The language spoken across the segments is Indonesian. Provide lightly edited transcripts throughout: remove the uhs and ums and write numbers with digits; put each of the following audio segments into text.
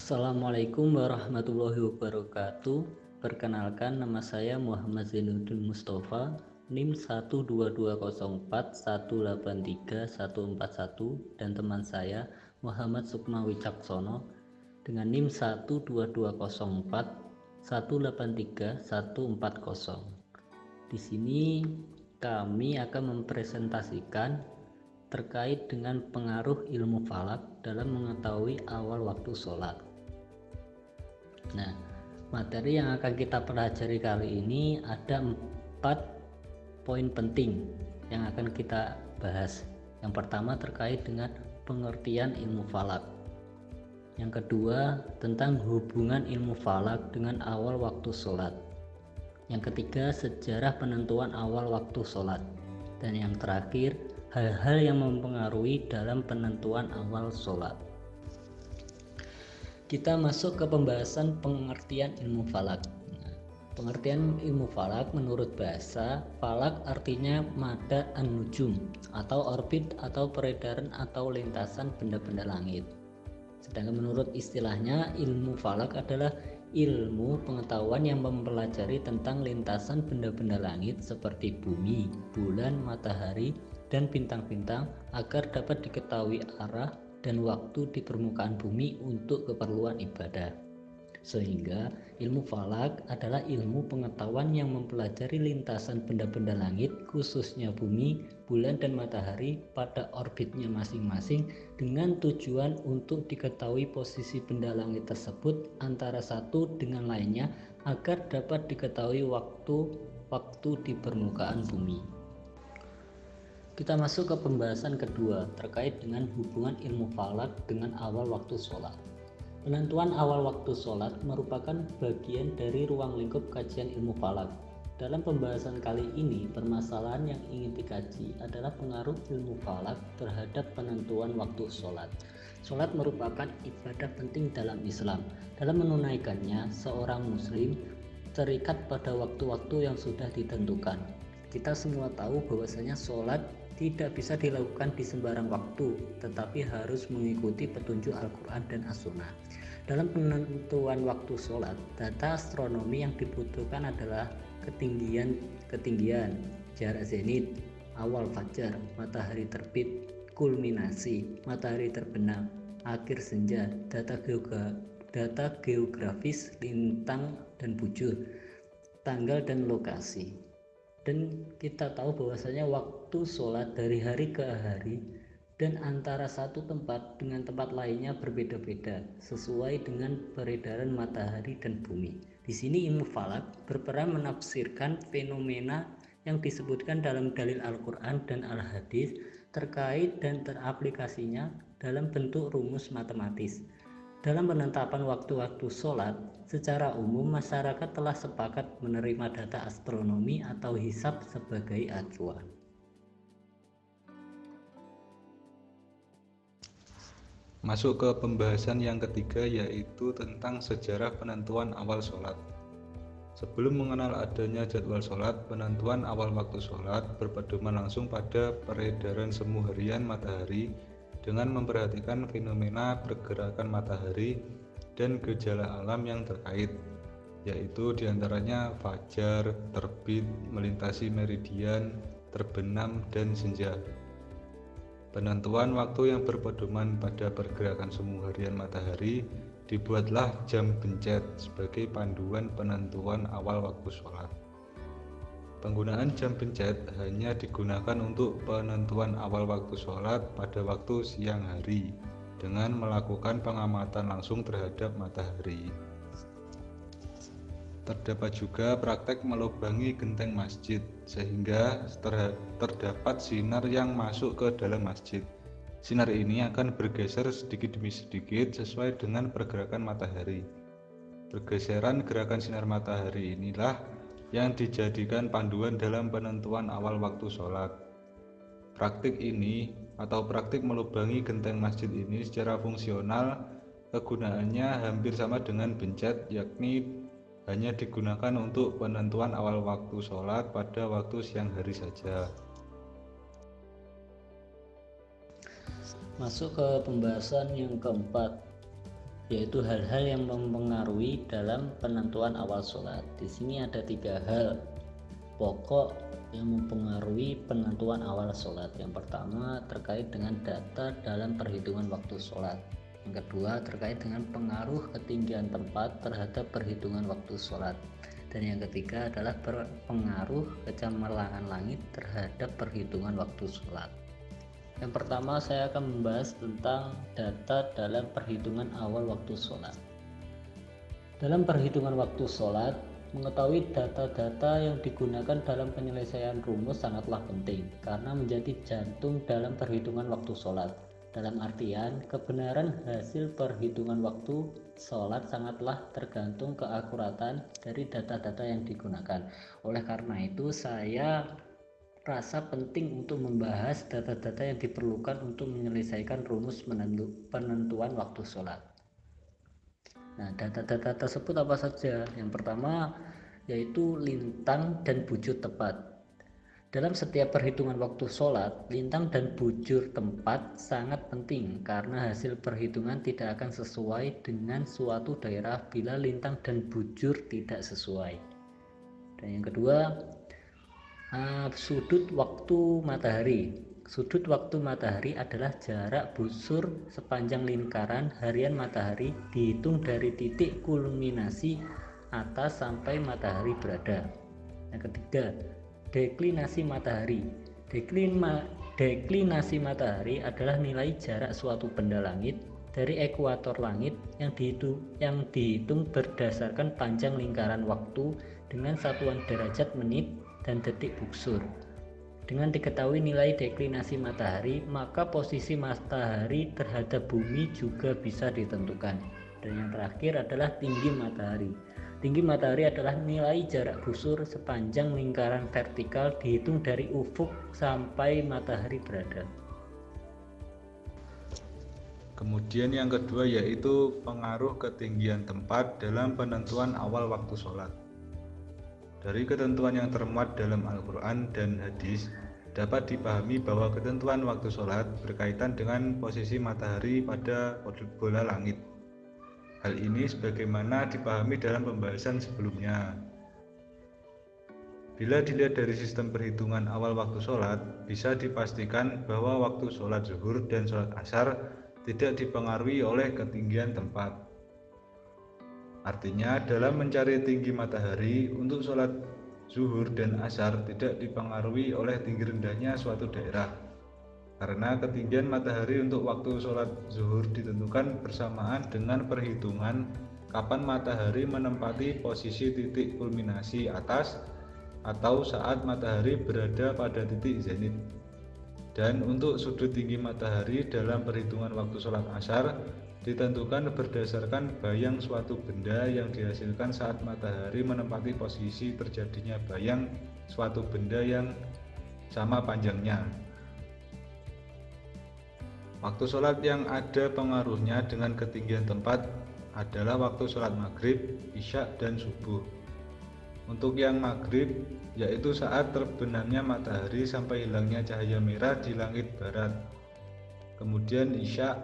Assalamualaikum warahmatullahi wabarakatuh. Perkenalkan, nama saya Muhammad Zainuddin Mustafa, NIM 12204183141, dan teman saya Muhammad Sukma Wicaksono dengan NIM 12204183140. Di sini kami akan mempresentasikan terkait dengan pengaruh ilmu falak dalam mengetahui awal waktu sholat. Nah, materi yang akan kita pelajari kali ini ada 4 poin penting yang akan kita bahas. Yang pertama terkait dengan pengertian ilmu falak. Yang kedua tentang hubungan ilmu falak dengan awal waktu sholat. Yang ketiga sejarah penentuan awal waktu sholat. Dan yang terakhir hal-hal yang mempengaruhi dalam penentuan awal sholat. Kita masuk ke pembahasan pengertian ilmu falak. Pengertian ilmu falak menurut bahasa, falak artinya mada an-nujum atau orbit atau peredaran atau lintasan benda-benda langit. Sedangkan menurut istilahnya, ilmu falak adalah ilmu pengetahuan yang mempelajari tentang lintasan benda-benda langit seperti bumi, bulan, matahari, dan bintang-bintang agar dapat diketahui arah dan waktu di permukaan bumi untuk keperluan ibadah. Sehingga ilmu falak adalah ilmu pengetahuan yang mempelajari lintasan benda-benda langit, khususnya bumi, bulan, dan matahari pada orbitnya masing-masing dengan tujuan untuk diketahui posisi benda langit tersebut antara satu dengan lainnya agar dapat diketahui waktu di permukaan bumi. Kita masuk ke pembahasan kedua terkait dengan hubungan ilmu falak dengan awal waktu sholat. Penentuan awal waktu sholat merupakan bagian dari ruang lingkup kajian ilmu falak. Dalam pembahasan kali ini, permasalahan yang ingin dikaji adalah pengaruh ilmu falak terhadap penentuan waktu sholat. Sholat merupakan ibadah penting dalam Islam. Dalam menunaikannya, seorang muslim terikat pada waktu-waktu yang sudah ditentukan. Kita semua tahu bahwasanya sholat tidak bisa dilakukan di sembarang waktu, tetapi harus mengikuti petunjuk Al-Quran dan As-Sunnah. Dalam penentuan waktu sholat, data astronomi yang dibutuhkan adalah ketinggian, jarak zenit, awal fajar, matahari terbit, kulminasi, matahari terbenam, akhir senja, data geografis, lintang dan bujur, tanggal dan lokasi. Dan kita tahu bahwasanya waktu sholat dari hari ke hari dan antara satu tempat dengan tempat lainnya berbeda-beda sesuai dengan peredaran matahari dan bumi. Di sini ilmu falak berperan menafsirkan fenomena yang disebutkan dalam dalil Al-Quran dan Al-Hadis terkait dan teraplikasinya dalam bentuk rumus matematis. Dalam penetapan waktu-waktu sholat, secara umum masyarakat telah sepakat menerima data astronomi atau hisab sebagai acuan. Masuk ke pembahasan yang ketiga, yaitu tentang sejarah penentuan awal sholat. Sebelum mengenal adanya jadwal sholat, penentuan awal waktu sholat berpedoman langsung pada peredaran semu harian matahari dengan memperhatikan fenomena pergerakan matahari dan gejala alam yang terkait, yaitu diantaranya fajar, terbit, melintasi meridian, terbenam, dan senja. Penentuan waktu yang berpedoman pada pergerakan semu harian matahari dibuatlah jam bencet sebagai panduan penentuan awal waktu sholat. Penggunaan jam bencet hanya digunakan untuk penentuan awal waktu sholat pada waktu siang hari dengan melakukan pengamatan langsung terhadap matahari. Terdapat juga praktek melubangi genteng masjid sehingga terdapat sinar yang masuk ke dalam masjid. Sinar ini akan bergeser sedikit demi sedikit sesuai dengan pergerakan matahari. Pergeseran gerakan sinar matahari inilah yang dijadikan panduan dalam penentuan awal waktu sholat. Praktik ini atau praktik melubangi genteng masjid ini secara fungsional kegunaannya hampir sama dengan bencet, yakni hanya digunakan untuk penentuan awal waktu sholat pada waktu siang hari saja. Masuk ke pembahasan yang keempat, yaitu hal-hal yang mempengaruhi dalam penentuan awal sholat. Di sini ada 3 hal pokok yang mempengaruhi penentuan awal sholat. Yang pertama terkait dengan data dalam perhitungan waktu sholat. Yang kedua terkait dengan pengaruh ketinggian tempat terhadap perhitungan waktu sholat. Dan yang ketiga adalah pengaruh kecemerlangan langit terhadap perhitungan waktu sholat. Yang pertama saya akan membahas tentang data dalam perhitungan awal waktu sholat. Dalam perhitungan waktu sholat, mengetahui data-data yang digunakan dalam penyelesaian rumus sangatlah penting karena menjadi jantung dalam perhitungan waktu sholat. Dalam artian, kebenaran hasil perhitungan waktu sholat sangatlah tergantung keakuratan dari data-data yang digunakan. Oleh karena itu, saya rasa penting untuk membahas data-data yang diperlukan untuk menyelesaikan rumus penentuan waktu sholat. Nah, data-data tersebut apa saja? Yang pertama yaitu lintang dan bujur tepat. Dalam setiap perhitungan waktu sholat, lintang dan bujur tempat sangat penting karena hasil perhitungan tidak akan sesuai dengan suatu daerah bila lintang dan bujur tidak sesuai. Dan yang kedua, sudut waktu matahari. Sudut waktu matahari adalah jarak busur sepanjang lingkaran harian matahari dihitung dari titik kulminasi atas sampai matahari berada. Yang ketiga, deklinasi matahari. Deklinasi matahari adalah nilai jarak suatu benda langit dari ekuator langit yang dihitung berdasarkan panjang lingkaran waktu dengan satuan derajat menit dan detik busur. Dengan diketahui nilai deklinasi matahari, maka posisi matahari terhadap bumi juga bisa ditentukan. Dan yang terakhir adalah tinggi matahari. Tinggi matahari adalah nilai jarak busur sepanjang lingkaran vertikal dihitung dari ufuk sampai matahari berada. Kemudian yang kedua yaitu pengaruh ketinggian tempat dalam penentuan awal waktu sholat. Dari ketentuan yang termuat dalam Al-Quran dan hadis, dapat dipahami bahwa ketentuan waktu sholat berkaitan dengan posisi matahari pada bola langit. Hal ini sebagaimana dipahami dalam pembahasan sebelumnya. Bila dilihat dari sistem perhitungan awal waktu sholat, bisa dipastikan bahwa waktu sholat zuhur dan sholat asar tidak dipengaruhi oleh ketinggian tempat. Artinya, dalam mencari tinggi matahari untuk sholat zuhur dan asar tidak dipengaruhi oleh tinggi rendahnya suatu daerah. Karena ketinggian matahari untuk waktu sholat zuhur ditentukan bersamaan dengan perhitungan kapan matahari menempati posisi titik kulminasi atas atau saat matahari berada pada titik zenit. Dan untuk sudut tinggi matahari dalam perhitungan waktu sholat asar ditentukan berdasarkan bayang suatu benda yang dihasilkan saat matahari menempati posisi terjadinya bayang suatu benda yang sama panjangnya. Waktu sholat yang ada pengaruhnya dengan ketinggian tempat adalah waktu sholat maghrib, isya, dan subuh. Untuk yang maghrib, yaitu saat terbenamnya matahari sampai hilangnya cahaya merah di langit barat. Kemudian isya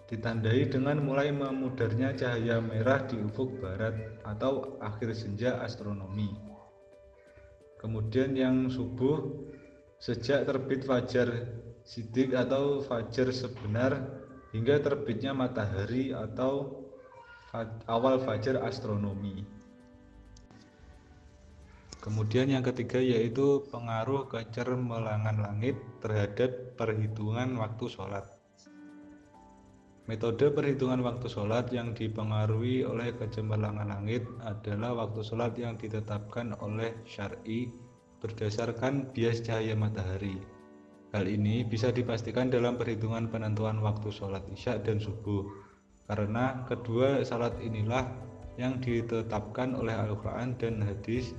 ditandai dengan mulai memudarnya cahaya merah di ufuk barat atau akhir senja astronomi. Kemudian yang subuh, sejak terbit fajar shidik atau fajar sebenar hingga terbitnya matahari atau awal fajar astronomi. Kemudian yang ketiga yaitu pengaruh kecemerlangan langit terhadap perhitungan waktu sholat. Metode perhitungan waktu sholat yang dipengaruhi oleh kecemerlangan langit adalah waktu sholat yang ditetapkan oleh syar'i berdasarkan bias cahaya matahari. Hal ini bisa dipastikan dalam perhitungan penentuan waktu sholat isya dan subuh, karena kedua salat inilah yang ditetapkan oleh Al-Quran dan hadis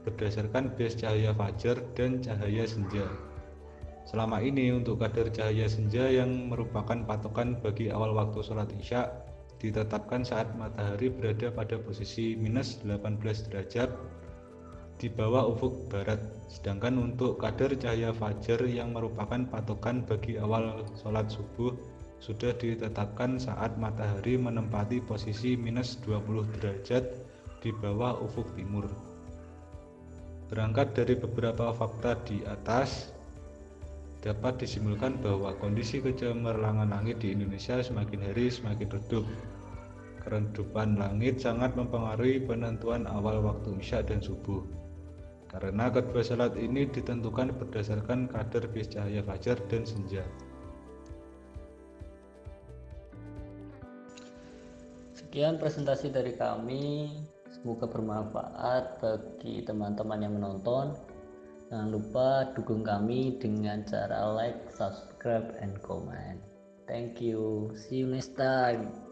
berdasarkan bias cahaya fajar dan cahaya senja. Selama ini untuk kadar cahaya senja yang merupakan patokan bagi awal waktu sholat isya ditetapkan saat matahari berada pada posisi minus 18 derajat di bawah ufuk barat, sedangkan untuk kadar cahaya fajar yang merupakan patokan bagi awal sholat subuh sudah ditetapkan saat matahari menempati posisi minus 20 derajat di bawah ufuk timur. Berangkat dari beberapa fakta di atas, dapat disimpulkan bahwa kondisi kecemerlangan langit di Indonesia semakin hari semakin redup. Keredupan langit sangat mempengaruhi penentuan awal waktu isya dan subuh. Karena kedua salat ini ditentukan berdasarkan kadar bis cahaya fajar dan senja. Sekian presentasi dari kami, semoga bermanfaat bagi teman-teman yang menonton. Jangan lupa dukung kami dengan cara like, subscribe, and comment. Thank you. See you next time.